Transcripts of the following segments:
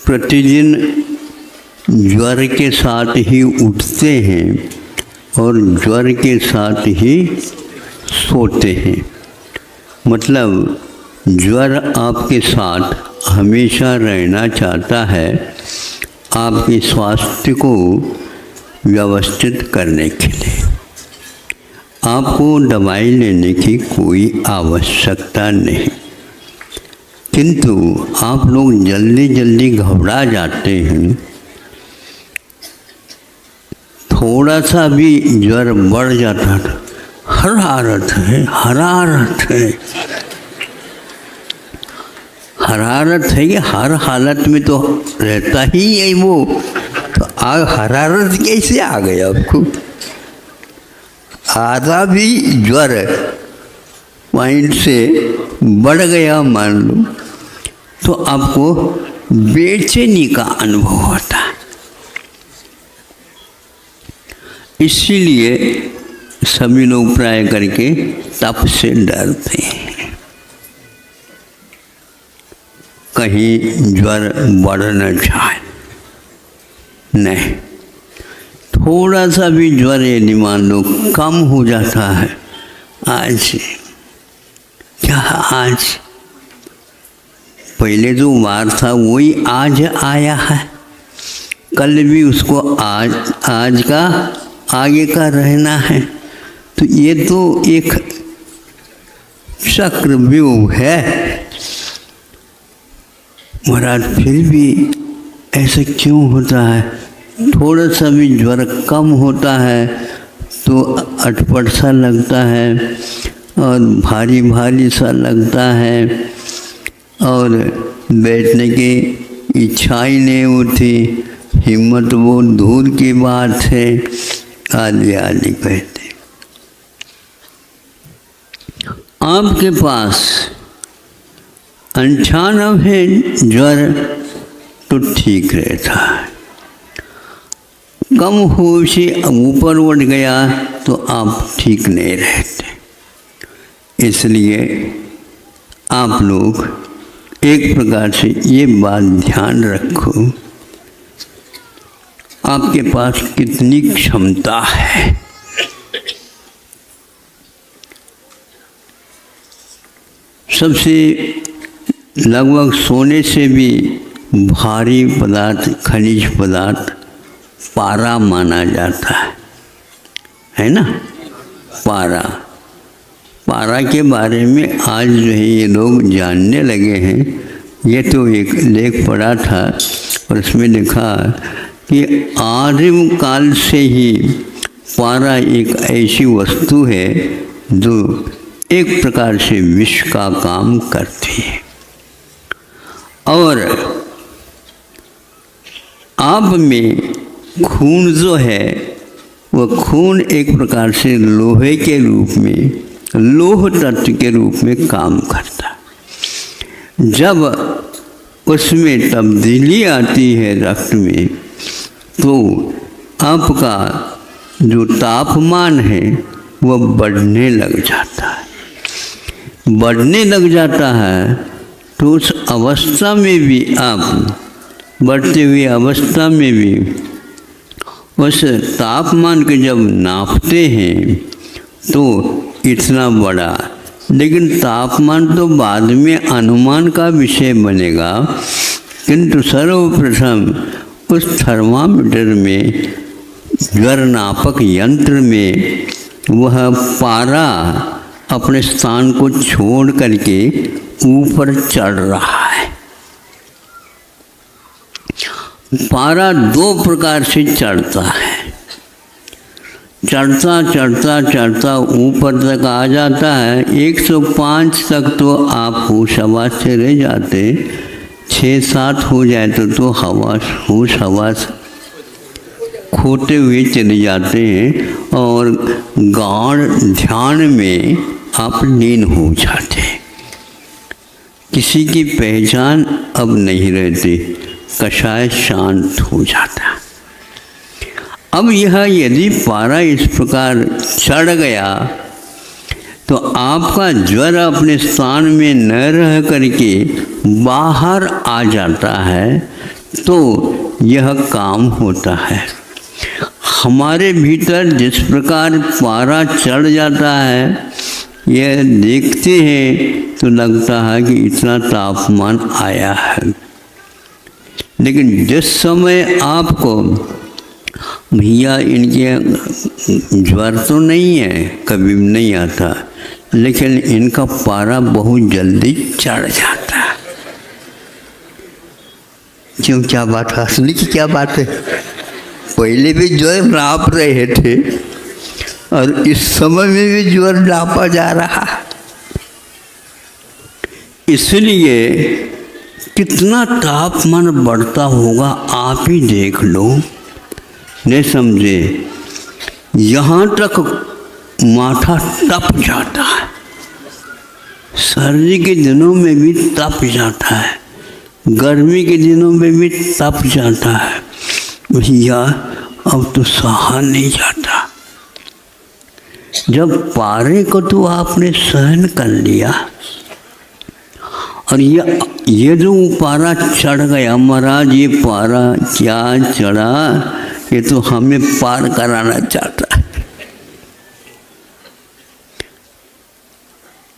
प्रतिदिन ज्वर के साथ ही उठते हैं और ज्वर के साथ ही सोते हैं। मतलब ज्वर आपके साथ हमेशा रहना चाहता है आपके स्वास्थ्य को व्यवस्थित करने के लिए। आपको दवाई लेने की कोई आवश्यकता नहीं, किंतु आप लोग जल्दी जल्दी घबरा जाते हैं। थोड़ा सा भी ज्वर बढ़ जाता था, हरारत है, हरारत है, हरारत है। ये हर हालत में तो रहता ही है वो, तो हरारत कैसे आ गई आपको? आधा भी ज्वर पॉइंट से बढ़ गया मान लो, तो आपको बेचैनी का अनुभव होता है। इसीलिए सभी लोग प्राय करके तप से डरते हैं, कहीं ज्वर बढ़ न जाए। नहीं, थोड़ा सा भी ज्वर यदि मान लो कम हो जाता है, आज क्या आज पहले जो वार था वही आज आया है, कल भी उसको आज का आगे का रहना है। तो ये तो एक चक्रव्यूह है महाराज। फिर भी ऐसा क्यों होता है? थोड़ा सा भी ज्वर कम होता है तो अटपट सा लगता है और भारी भारी सा लगता है और बैठने की इच्छा ही नहीं होती, हिम्मत वो दूर की बात है, आदि आदि कहते। आपके पास 98 ज्वर तो ठीक रहता है, कम हो से ऊपर उठ गया तो आप ठीक नहीं रहते। इसलिए आप लोग एक प्रकार से ये बात ध्यान रखो, आपके पास कितनी क्षमता है। सबसे लगभग सोने से भी भारी पदार्थ, खनिज पदार्थ पारा माना जाता है ना। पारा के बारे में आज जो है ये लोग जानने लगे हैं। ये तो एक लेख पढ़ा था और उसमें लिखा कि आदिम काल से ही पारा एक ऐसी वस्तु है जो एक प्रकार से विष का काम करती है। और आप में खून जो है वह खून एक प्रकार से लोहे के रूप में, लोह तत्व के रूप में काम करता है। जब उसमें तब्दीली आती है रक्त में, तो आपका जो तापमान है वह बढ़ने लग जाता है। बढ़ने लग जाता है तो उस अवस्था में भी आप, बढ़ते हुए अवस्था में भी उस तापमान को जब नापते हैं तो इतना बड़ा, लेकिन तापमान तो बाद में अनुमान का विषय बनेगा, किंतु सर्वप्रथम उस थर्मामीटर में, ज्वर नापक यंत्र में वह पारा अपने स्थान को छोड़ करके ऊपर चढ़ रहा है। पारा दो प्रकार से चढ़ता है, चढ़ता चढ़ता चढ़ता ऊपर तक आ जाता है। 105 तक तो आप होश हवास से रह जाते, 6-7 हो जाए तो होश हवास खोते हुए चले जाते हैं और गाढ़ ध्यान में आप लीन हो जाते हैं। किसी की पहचान अब नहीं रहती, कषाय शांत हो जाता। अब यह यदि पारा इस प्रकार चढ़ गया तो आपका ज्वर अपने स्थान में न रह करके बाहर आ जाता है, तो यह काम होता है। हमारे भीतर जिस प्रकार पारा चढ़ जाता है, यह देखते हैं तो लगता है कि इतना तापमान आया है, लेकिन जिस समय आपको भैया इनके ज्वर तो नहीं है, कभी नहीं आता, लेकिन इनका पारा बहुत जल्दी चढ़ जाता है। क्यों, क्या बात है, असली की क्या बात है? पहले भी ज्वर नाप रहे थे और इस समय में भी ज्वर नापा जा रहा है। इसलिए कितना तापमान बढ़ता होगा आप ही देख लो, नहीं समझे? यहाँ तक माथा तप जाता है, सर्दी के दिनों में भी तप जाता है, गर्मी के दिनों में भी तप जाता है। भैया अब तो सहा नहीं जाता। जब पारे को तो आपने सहन कर लिया, और ये जो पारा चढ़ गया महाराज, ये पारा क्या चढ़ा, ये तो हमें पार कराना चाहता है।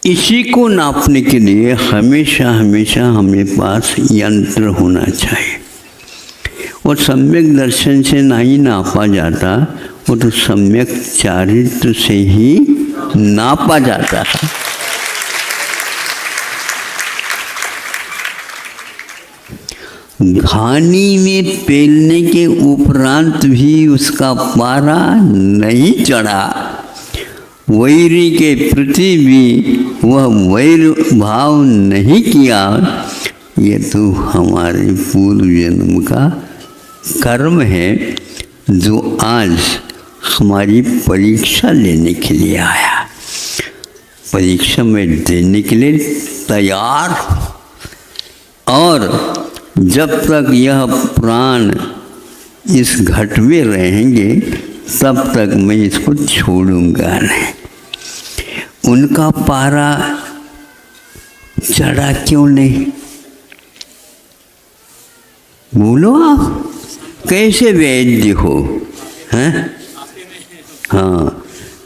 इसी को नापने के लिए हमेशा हमेशा हमें पास यंत्र होना चाहिए। और सम्यक दर्शन से नहीं नापा जाता, वो तो सम्यक चारित्र से ही नापा जाता है। घानी में पेलने के उपरांत भी उसका पारा नहीं चढ़ा, वैरी के प्रति भी वह वैर भाव नहीं किया। ये तो हमारे पूर्व जन्म का कर्म है, जो आज हमारी परीक्षा लेने के लिए आया, परीक्षा में देने के लिए तैयार। और जब तक यह प्राण इस घट में रहेंगे, तब तक मैं इसको छोड़ूंगा नहीं। उनका पारा चढ़ा क्यों नहीं? बोलो आप, कैसे वैद्य हो, हैं? हाँ,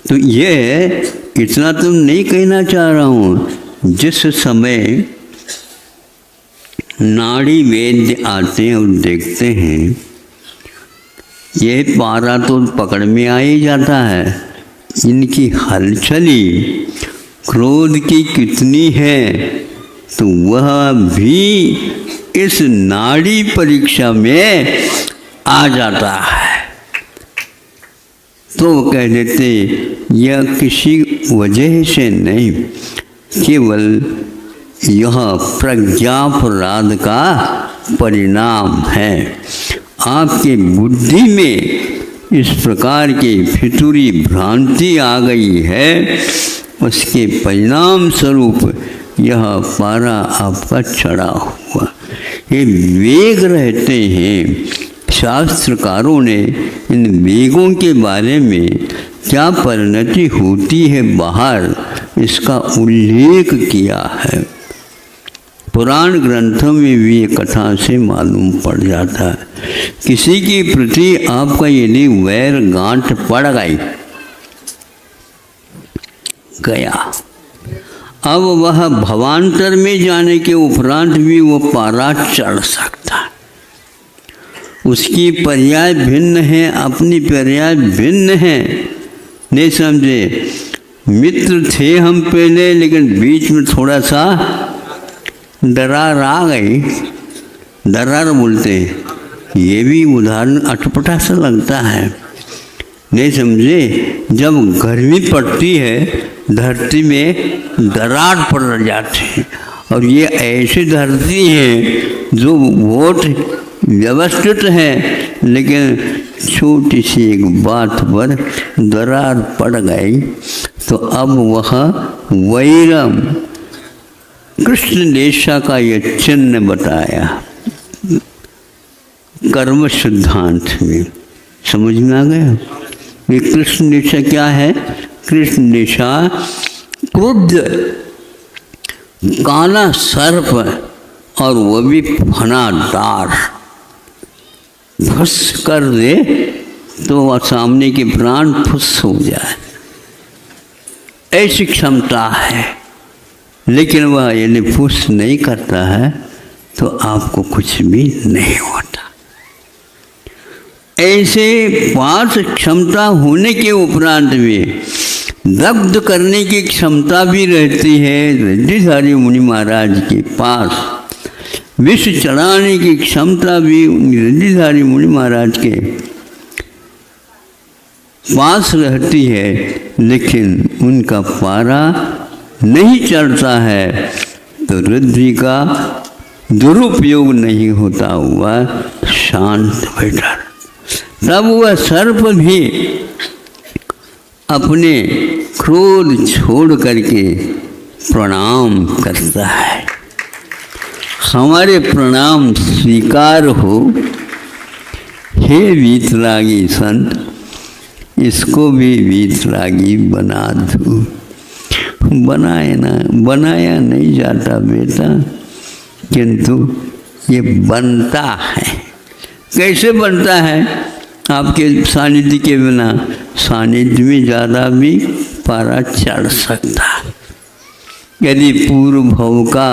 तो ये इतना तुम नहीं कहना चाह रहा हूँ। जिस समय नाड़ी वैद्य आते हैं और देखते हैं, ये पारा तो पकड़ में आ ही जाता है, इनकी हलचली क्रोध की कितनी है, तो वह भी इस नाड़ी परीक्षा में आ जाता है। तो वो कह देते यह किसी वजह से नहीं, केवल यह प्रज्ञापराध का परिणाम है। आपके बुद्धि में इस प्रकार की फितूरी भ्रांति आ गई है, उसके परिणाम स्वरूप यह पारा आपका चढ़ा हुआ। ये वेग रहते हैं। शास्त्रकारों ने इन वेगों के बारे में क्या परिणति होती है बाहर, इसका उल्लेख किया है। पुराण ग्रंथों में भी ये कथा से मालूम पड़ जाता है। किसी के प्रति आपका यदि वैर गांठ पड़ गया, अब वह भवांतर में जाने के उपरांत भी वो पारा चढ़ सकता है। उसकी पर्याय भिन्न है, अपनी पर्याय भिन्न है, नहीं समझे? मित्र थे हम पहले, लेकिन बीच में थोड़ा सा दरार आ गई, दरार बोलते हैं। ये भी उदाहरण अटपटा सा लगता है, नहीं समझे? जब गर्मी पड़ती है, धरती में दरार पड़ जाती है, और ये ऐसी धरती है जो बहुत व्यवस्थित है, लेकिन छोटी सी एक बात पर दरार पड़ गई, तो अब वह वैरम कृष्ण देशा का यह चिन्ह बताया कर्म सिद्धांत में। समझ में आ गया? ये कृष्ण देशा क्या है? कृष्ण देशा क्रुद्ध काला सर्प, और वह भी फनादार, फुस कर दे तो सामने के प्राण फुस हो जाए, ऐसी क्षमता है। लेकिन वह यदि फुस नहीं करता है तो आपको कुछ भी नहीं होता। ऐसे 5 क्षमता होने के उपरांत में दग्ध करने की क्षमता भी रहती है रिद्धिधारी मुनि महाराज के पास। विष चढ़ाने की क्षमता भी रिद्धिधारी मुनि महाराज के पास रहती है, लेकिन उनका पारा नहीं चढ़ता है तो रिद्धि का दुरुपयोग नहीं होता हुआ शांत बैठा। तब वह सर्प भी अपने क्रोध छोड़ करके प्रणाम करता है। हमारे प्रणाम स्वीकार हो। हे वीतरागी संत, इसको भी वीतरागी बना दो। बनाया नहीं जाता बेटा, किंतु ये बनता है। कैसे बनता है? आपके सानिध्य के बिना सानिध्य में ज़्यादा भी पारा चढ़ सकता है। यदि पूर्व भव का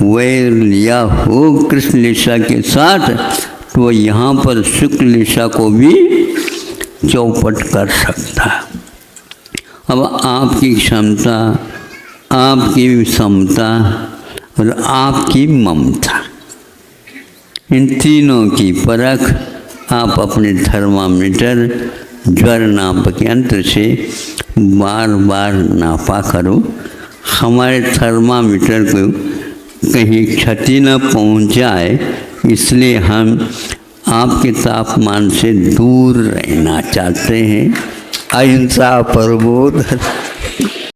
वैर लिया हो कृष्ण लीला के साथ, तो यहाँ पर शुक्ल लीला को भी चौपट कर सकता है। अब आपकी क्षमता, आपकी समता और आपकी ममता, इन तीनों की परख आप अपने थर्मामीटर ज्वर नापक यंत्र से बार बार नापा करो। हमारे थर्मामीटर को कहीं क्षति न पहुंच जाए, इसलिए हम आपके तापमान से दूर रहना चाहते हैं। अहिंसा प्रबोध।